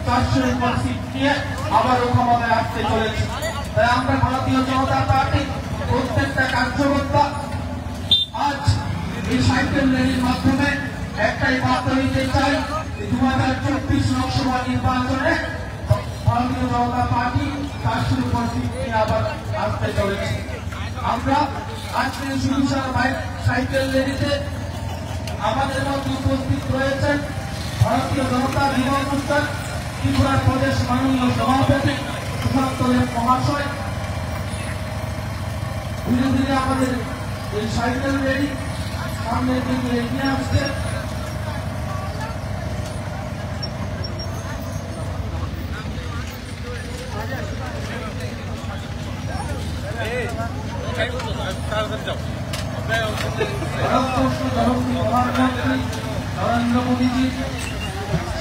400 উপর সিট নিয়ে আবারও ক্ষমতায় আসতে চলেছে। তাই আমরা ভারতীয় জনতা পার্টি প্রত্যেকটা কার্যকর্তা আজ এই সাইকেল র্যালির মাধ্যমে একটাই বার্তা দিতে চাই, 2024 লোকসভা নির্বাচনে ভারতীয় জনতা পার্টি 400 উপর সিট নিয়ে আবার আসতে চলেছে। আমরা আজকের সুবিশাল সাইকেল র্যালিতে আমাদের মধ্যে উপস্থিত রয়েছেন ভারতীয় জনতা যুব অনুষ্ঠান ত্রিপুরা প্রদেশ মাননীয় সভাপতি সুশান্ত দেব মহাশয়। ধীরে ধীরে আমাদের এই সাইকেল র্যালি সামনের দিকে এগিয়ে আসছে। ভারতবর্ষ জনপ্রিয় প্রধানমন্ত্রী নরেন্দ্র মোদীজি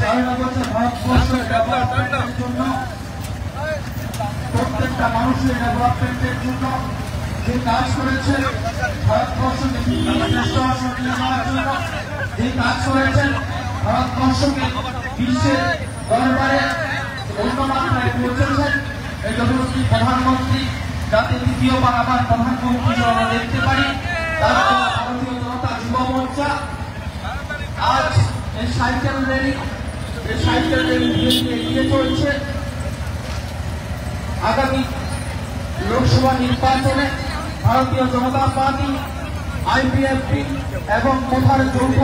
4 বছর ভারতবর্ষের ডেভেলপমেন্টের জন্য, প্রত্যেকটা মানুষের ডেভেলপমেন্টের জন্য যে কাজ করেছেন, ভারতবর্ষকে যে কাজ করেছেন, ভারতবর্ষকে বিশ্বের দরবারে অন্য মাত্রায় পৌঁছেছেন এই যশস্বী প্রধানমন্ত্রী, যাতে দ্বিতীয়বার আবার প্রধানমন্ত্রী আমরা দেখতে পারি। তার ভারতীয় জনতা যুব মোর্চা আজ এই সাইকেল র্যালি এগিয়ে চলছে। আগামী লোকসভা নির্বাচনে ভারতীয় জনতা পার্টি, আইপিএফটি এবং কোথার যৌথ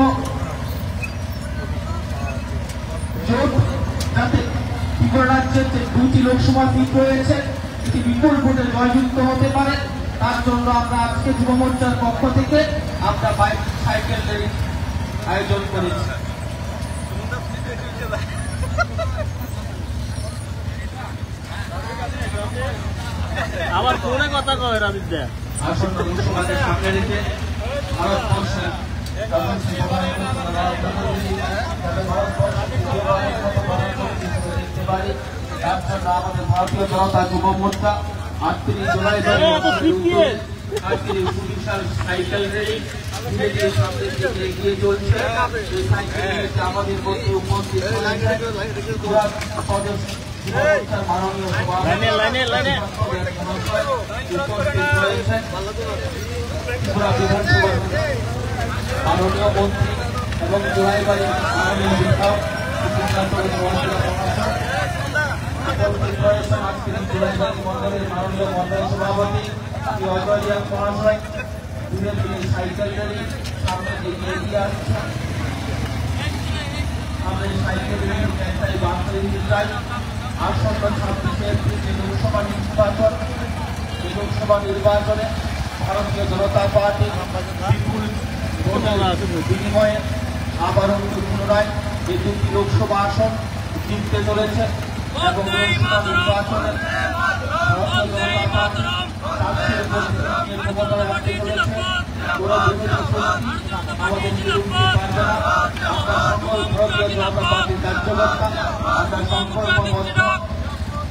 জোট যাতে ত্রিপুরা রাজ্যের যে 2টি লোকসভা সিট রয়েছে এটি বিপুল ভোটে জয়যুক্ত হতে পারে, তার জন্য আমরা আজকে যুব মোর্চার পক্ষ থেকে আমরা সাইকেল র্যালি আয়োজন করেছি। আমার ফোনে কথা কয় রাবিদ দা। আসন্ন লোকসভাকে সামনে রেখে ভারতবর্ষের আমাদের ভারতীয় জনতা যুব মোর্চা 38 জুলাই সাইকেল র্যালি সামনের দিকে এগিয়ে চলছে। এই সাইকেল র্যালিতে আমাদের মধ্যে উপস্থিত মাননীয় মন্ত্রী এবং জোড়াইবাড়ির মাননীয় বিধায়ক মন্ডলের মাননীয় মন্ডল সভাপতি অজয় মহাশয়। ধীরে ধীরে সাইকেল র্যালি সামনের দিকে এগিয়ে আসছে। আমরা এই সাইকেল র্যালির একটাই বার্তা দিতে চাই, আসন্ন 26 এপ্রিল যে লোকসভা নির্বাচনে ভারতীয় জনতা পার্টি বিপুল ভোটের বিনিময়ে আবারও পুনরায় এই 2টি লোকসভা আসন জিততে চলেছে এবং লোকসভা নির্বাচনে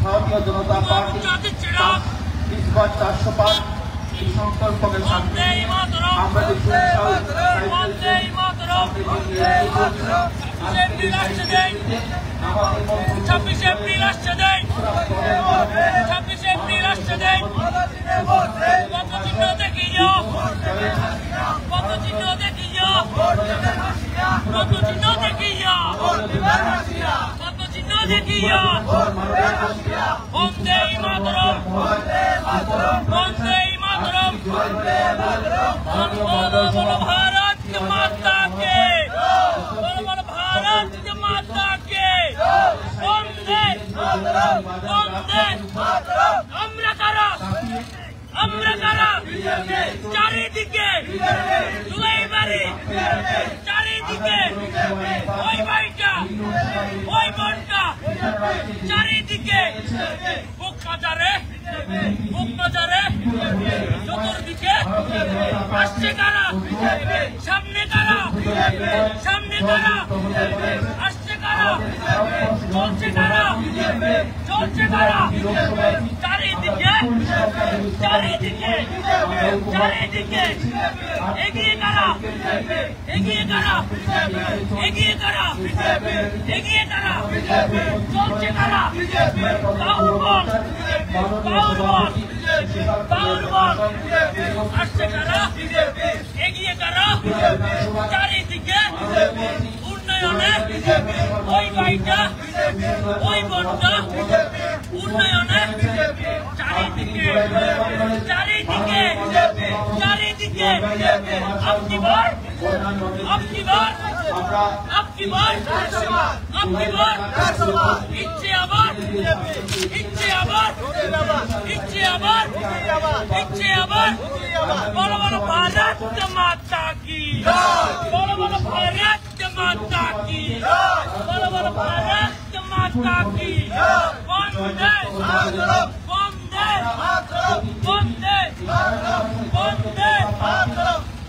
ভারতীয় জনতা পার্টি 405 এই সংকল্পকে সামনে আমরা যে চারিদিকে চারিদিকে ওই বাড়িটা ওই বনটা চারিদিকে বুক বাজারে চতুর্দিকে আসছে কারা, সামনে কারা আসছে কারা, চলছে কারা চারিদিকে চারিদিকে চারিদিকে এগিয়ে কারা এগিয়ে কারা এগিয়ে কারা এগিয়ে কারা চলছে কারা বাউরবন বাউরবন বাউরবন আসছে কারা এগিয়ে কারা চারিদিকে উন্নয়নে ওই বাড়িটা ওই বনটা উন্নয়নে চারিদিকে চারিদিকে চারিদিকে আপনি বার আপনি বার আপনি বার আপনি বার ইচ্ছে আবার ইচ্ছে আবার ইচ্ছে আবার ইচ্ছে আবার বড় বড় ভারত মাতা কি বড় বড় ভারত মাতা কি বড় বড় ভারত মাতা কি বন্দে বন্দে বন্দে বন্দে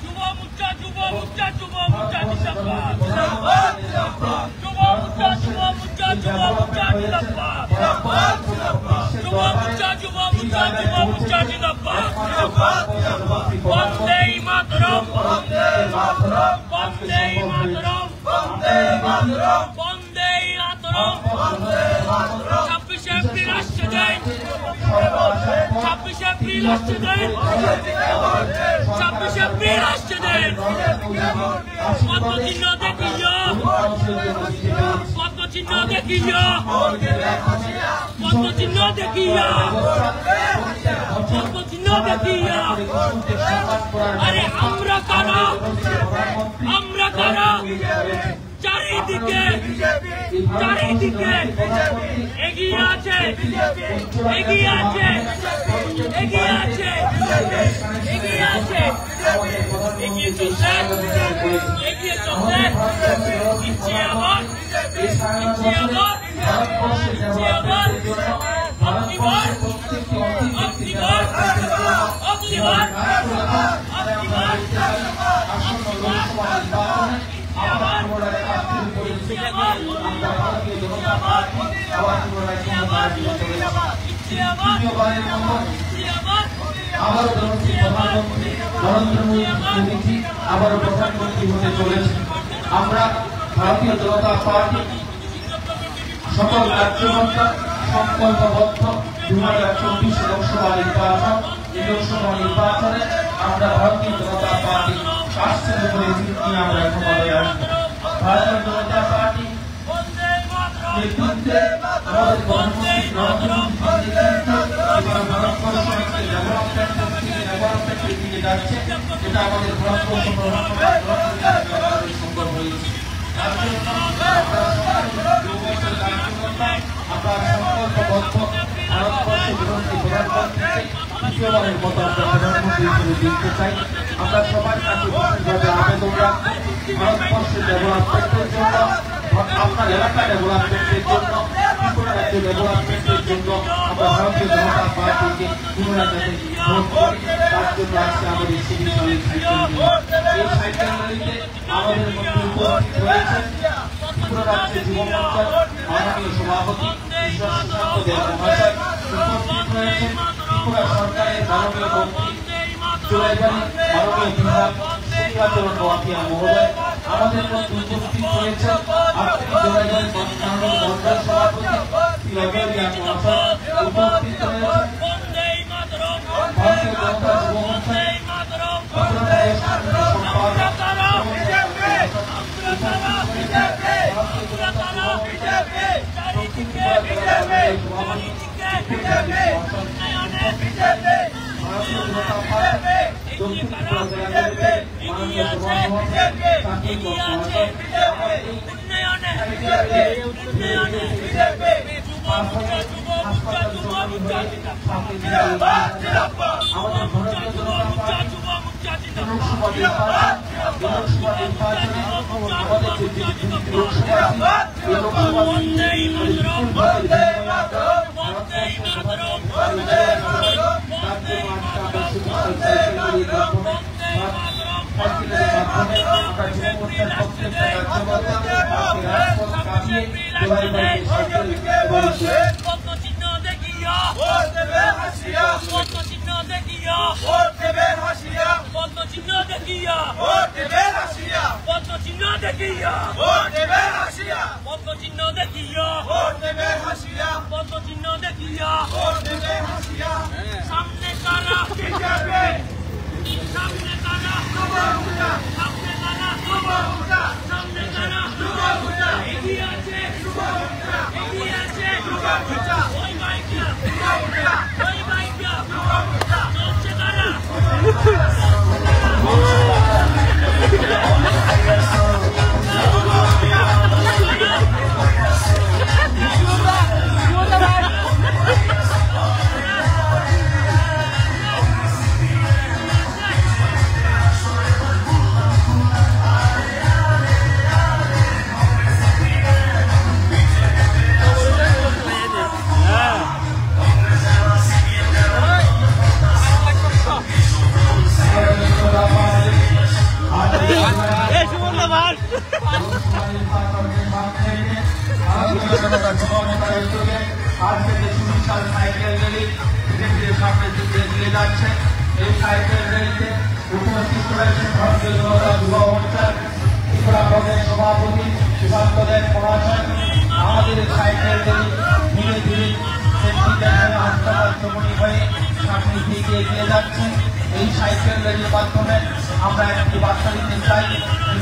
যুব মুচ্চা জিন্দাবাদ যুব মুচ্চা জিন্দাবাদ যুব মুচ্চা জিন্দাবাদ বন্দে মাতরম বন্দে মাতরম বন্দে মাতরম বন্দে মাতরম 26 এপ্রিল আসছে দিন 26 এপ্রিল আসছে দিন 26 এপ্রিল আসছে দিন পদ্মচিহ্ন দেখিও পদ্মচিহ্ন দেখিও পদ্মচিহ্ন দেখিও পদ্মচিহ্ন দেখিও আরে আমরা কারা চারিদিকে চারিদিকে এগিয়ে আছে এগিয়ে আছে এগিয়ে আছে এগিয়ে আছে এগিয়ে চলছে এগিয়ে চলছে ইচ্ছে আবার ইচ্ছে আবার ইচ্ছে আবার আপনি বার আপনি বার আপনি বার আপনি বার আবারও প্রধানমন্ত্রী হতে চলেছে। আমরা ভারতীয় জনতা পার্টি সকল কার্যকর্তা সংকল্পবদ্ধ 2024 লোকসভা নির্বাচন এই লোকসভা নির্বাচনে আমরা ভারতীয় জনতা পার্টি 500 উপরে জিত নিয়ে আমরা ক্ষমতায় আসবো। ভারতীয় জনতা পার্টি নেতৃত্বে আমাদের প্রধানমন্ত্রী ডেভেলপমেন্টের দিকে যাচ্ছে, এটা আমাদের ভারতবর্ষ সম্ভব হয়েছে। আমরা সংকল্পবদ্ধ ভারতবর্ষের প্রধানমন্ত্রীকে দ্বিতীয়বারের মতো আমরা প্রধানমন্ত্রী হিসেবে দেখতে চাই। আমরা সবার কাছে বিশেষভাবে আবেদন রাখবো ভারতবর্ষের ডেভেলপমেন্টের জন্য, আপনার এলাকা ডেভেলপমেন্টের জন্য, ত্রিপুরা রাজ্য ডেভেলপমেন্টের জন্য আমরা ভারতীয় জনতা পার্টিকে পুনরায় ভোট করি। তার জন্য আজকে আমাদের সিভিল এই সাইকেল র্যালিতে আমাদের মধ্যে উপস্থিত হয়েছেন ত্রিপুরা রাজ্যের যুব মোর্চার মাননীয় সভাপতি ঈশ্বর দেব মহাশয়, উপস্থিত হয়েছেন ত্রিপুরা সরকারের মাননীয় মন্ত্রী জুলাইবাড়ি মাননীয় বিভাগ শিক্ষাচরণ নোয়াতিয়া মহোদয়, আমাদের মধ্যে উপস্থিত হয়েছেন জুলাইবাড়ি মাননীয় মন্ডল সভাপতি তিলকেরিয়া মহাশয়, উপস্থিত হয়েছেন ভারতীয় জনতা যুব মোর্চার উত্তরপ্রদেশ পদ্মচিহ্ন দেখিও দেখিয়া ভোট দেবেন হাসিয়া পদ্ম চিহ্ন দেখিয়া ভোট দেবেন হাসিয়া পদ্ম চিহ্ন দেখিয়া ভোট দেবেন হাসিয়া পদ্ম চিহ্ন দেখিয়া ভোট দেবেন হাসিয়া পদ্ম চিহ্ন দেখিয়া ভোট দেবেন হাসিয়া পদ্ম চিহ্ন দেখিয়া ভোট দেবেন হাসিয়া সামনে কারা বিজেপি সামনে কারা যুবকরা সামনে কারা যুবকরা সামনে কারা যুবকরা এগিয়ে আছে যুবকরা এগিয়ে আছে যুবকরা ওই মাইকিয়া যুবকরা ওই মাইকিয়া যুবকরা চলছে কারা আজকে যে সুবিশাল সাইকেল র্যালি ব্রিগেডের সামনে দিয়ে যাচ্ছে এই সাইকেল র্যালিতে উপস্থিত রয়েছেন ভারতীয় জনতা যুব মোর্চার ত্রিপুরা প্রদেশ সভাপতি সুশান্ত দেব মহাশয়। আমাদের সাইকেল র্যালি ধীরে ধীরে হাসপাতাল চমনি হয়ে সামনে দিকে এগিয়ে যাচ্ছে। এই সাইকেল র্যালির মাধ্যমে আমরা একটি বার্তা দিতে চাই,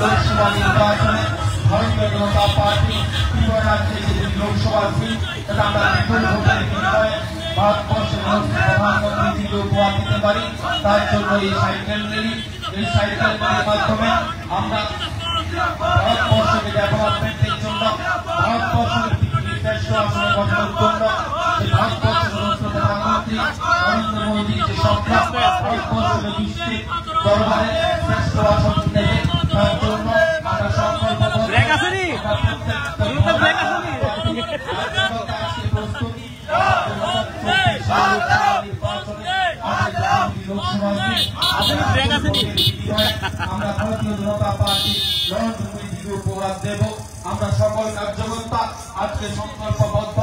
লোকসভা নির্বাচনে ভারতীয় জনতা পার্টি ত্রিপুরা রাজ্যে যে লোকসভা সিট এটা আমরা বিপুল ভোটের বিনিময়ে ভারতবর্ষের প্রধানমন্ত্রীকে উপহার দিতে পারি। তার জন্য এই সাইকেল র্যালির মাধ্যমে আমরা ভারতবর্ষকে ডেভেলপমেন্টের জন্য ভারতবর্ষের শ্রেষ্ঠ আসনে গঠনের জন্য ভারতবর্ষের প্রধানমন্ত্রী নরেন্দ্র মোদীর যে স্বপ্ন ভারতবর্ষকে বিশ্বের দরবারে শ্রেষ্ঠ আসন দেবে তার জন্য আমরা সংকল্প আমরা ভারতীয় জনতা পার্টি নরেন্দ্র মোদীকে উপহার দেব। আমরা সকল কার্যকর্তা আজকে সংকল্পবদ্ধ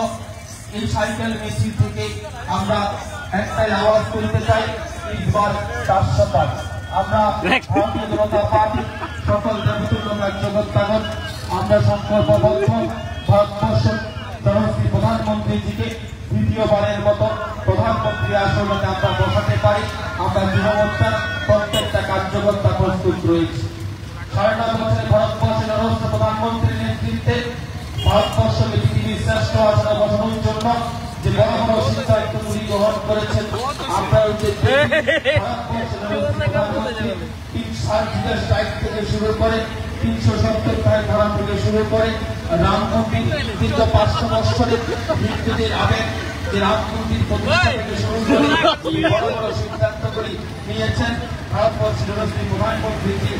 এই সাইকেল মিছিল থেকে আমরা একটাই আওয়াজ তুলতে চাই, এবার 400 আমরা ভারতীয় জনতা পার্টি সকল দেবতুল্য কার্যকর্তাগণ আমরা সংকল্পবদ্ধ ভারতবর্ষের জনশ্রী প্রধানমন্ত্রীজিকে দ্বিতীয়বারের মতো প্রধানমন্ত্রী আসনে আমরা বসাতে পারি। আমরা যুব মোর্চার প্রত্যেকটা কার্যকর্তা প্রস্তুত রয়েছে। 9.5 বছরে ভারতবর্ষের নরেন্দ্র প্রধানমন্ত্রীর নেতৃত্বে ভারতবর্ষকে পৃথিবীর শ্রেষ্ঠ আসনে বসানোর জন্য যে বড় বড় সিদ্ধান্তগুলি গ্রহণ করেছেন আমরা থেকে শুরু করে 370 ধারা থেকে শুরু করে রাম মন্দির দীর্ঘ 500 বছরের মৃত্যুদের আবেগ যে রাম মন্দির প্রতিষ্ঠা থেকে শুরু করে বড় বড় সিদ্ধান্তগুলি নিয়েছেন ভারতবর্ষের নরেন্দ্র প্রধানমন্ত্রীকে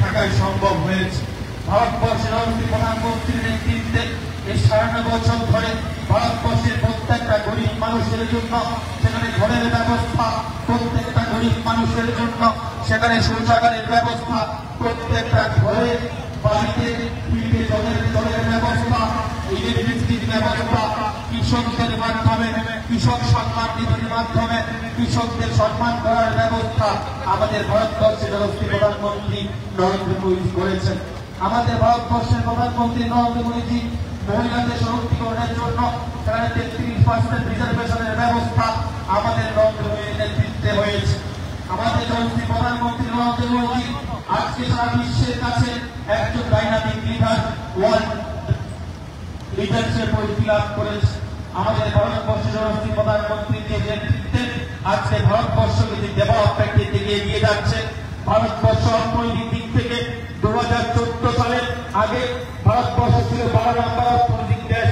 থাকায় সম্ভব হয়েছে। ভারতবর্ষের নরেন্দ্র প্রধানমন্ত্রীর নেতৃত্বে এই 9.5 বছর ধরে ভারতবর্ষের প্রত্যেকটা গরিব মানুষের জন্য সেখানে ঘরের ব্যবস্থা, প্রত্যেকটা গরিব মানুষের জন্য সেখানে শৌচাগারের ব্যবস্থা, প্রত্যেকটা ঘরে বাড়িতে জলের ব্যবস্থা, ইলেকট্রিসিটির ব্যবস্থা, কৃষকদের মাধ্যমে কৃষক সম্মান নিধির মাধ্যমে কৃষকদের সম্মান করার ব্যবস্থা আমাদের ভারতবর্ষের যশস্বী প্রধানমন্ত্রী নরেন্দ্র মোদী করেছেন। আমাদের ভারতবর্ষের প্রধানমন্ত্রী নরেন্দ্র মোদী মহিলাদের সশক্তিকরণের জন্য সেখানে 33% রিজার্ভেশনের ব্যবস্থা আমাদের নরেন্দ্র মোদীর নেতৃত্বে হয়েছে। আমাদের যশস্বী প্রধানমন্ত্রী নরেন্দ্র মোদী আজকে সারা বিশ্বের কাছে একজন ডাইনামিক লিডার, ওয়ার্ল্ড লিডারশিপ পরিচয় লাভ করেছে। আমাদের ভারতবর্ষের যশস্বী প্রধানমন্ত্রীর নেতৃত্বে আজকে ভারতবর্ষকে যে ডেভেলপমেন্টের দিকে এগিয়ে যাচ্ছে। ভারতবর্ষ অর্থনৈতিক দিক থেকে 2014 সালের আগে ভারতবর্ষ ছিল 12 নম্বর অর্থনৈতিক দেশ।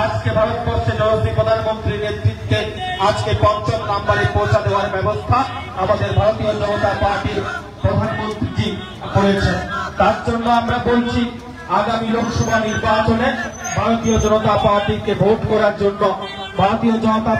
আজকে ভারতবর্ষের যশস্বী প্রধানমন্ত্রীর নেতৃত্বে আজকে 5ম নম্বরে পৌঁছা দেওয়ার ব্যবস্থা আমাদের ভারতীয় জনতা পার্টির প্রধানমন্ত্রীজি করেছেন। তার জন্য আমরা বলছি আগামী লোকসভা নির্বাচনে ভারতীয় জনতা পার্টিকে ভোট করার জন্য ভারতীয় জনতা